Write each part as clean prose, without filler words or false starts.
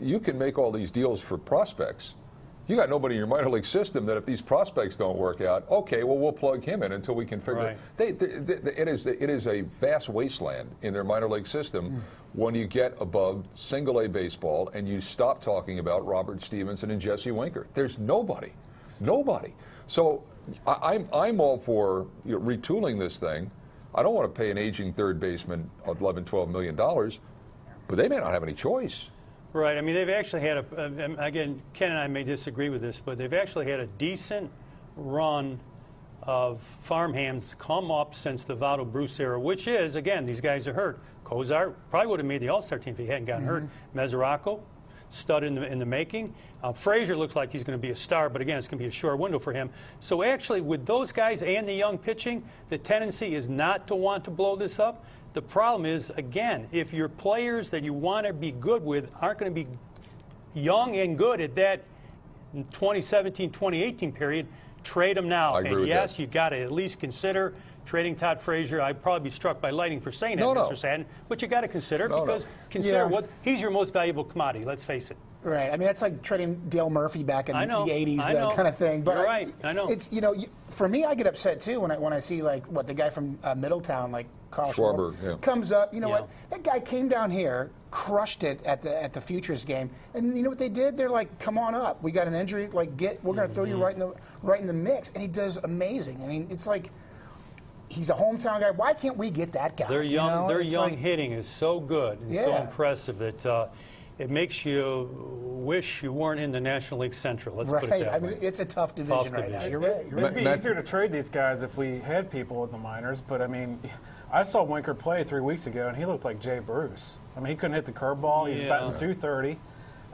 You can make all these deals for prospects. You got nobody in your minor league system that if these prospects don't work out, okay, well, we'll plug him in until we can figure it is a vast wasteland in their minor league system when you get above single-A baseball and you stop talking about Robert Stevenson and Jesse Winker. There's nobody. So I'm all for retooling this thing. I don't want to pay an aging third baseman $11, $12 million, but they may not have any choice. Right. I mean, they've actually had again, Ken and I may disagree with this, but they've actually had a decent run of farmhands come up since the Votto Bruce era, which is, again, these guys are hurt. Kozar probably would have made the All-Star team if he hadn't gotten hurt. Mesoraco, stud in the making. Frazier looks like he's going to be a star, but again, it's going to be a short window for him. So actually, with those guys and the young pitching, the tendency is not to want to blow this up. The problem is, again, if your players that you want to be good with aren't going to be young and good at that 2017-2018 period, trade them now. And yes, you got to at least consider trading Todd Frazier. I'd probably be struck by lightning for saying that, Mr. Satin, but you got to consider consider what he's your most valuable commodity. Let's face it. Right. I mean, that's like trading Dale Murphy back in the 80s, that kind of thing. But you're right. I know. It's, for me, I get upset too when I see like the guy from Middletown, like Carl Schwarber, comes up. You know what? That guy came down here, crushed it at the Futures game, and you know what they did? They're like, "Come on up. We got an injury. Like, we're going to throw you right in the mix." And he does amazing. I mean, it's like he's a hometown guy. Why can't we get that guy? Their young hitting is so good and so impressive that it makes you wish you weren't in the National League Central. Let's put it that way. I mean, it's a tough division right now. You're right. It'd be easier to trade these guys if we had people in the minors, but I mean, I saw Winker play 3 weeks ago, and he looked like Jay Bruce. I mean, he couldn't hit the curveball. He was batting 230.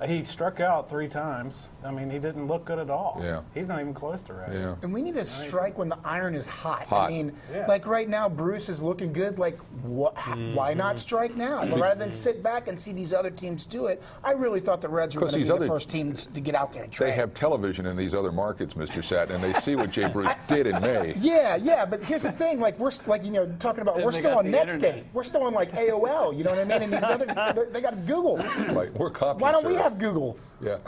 He struck out 3 times. I mean, he didn't look good at all. Yeah. He's not even close to ready. Yeah. And we need to strike when the iron is hot. I mean, like right now, Bruce is looking good. Like, why not strike now? Rather than sit back and see these other teams do it, I really thought the Reds were going to be the first team to get out there and trade. They have television in these other markets, Mr. Satin, and they see what Jay Bruce did in May. Yeah, but here's the thing. Like, we're talking about, we're still on Netscape. We're still on like AOL. You know what I mean? And these other, they got Google. Right, we're copies. Why don't we have Google? Yeah.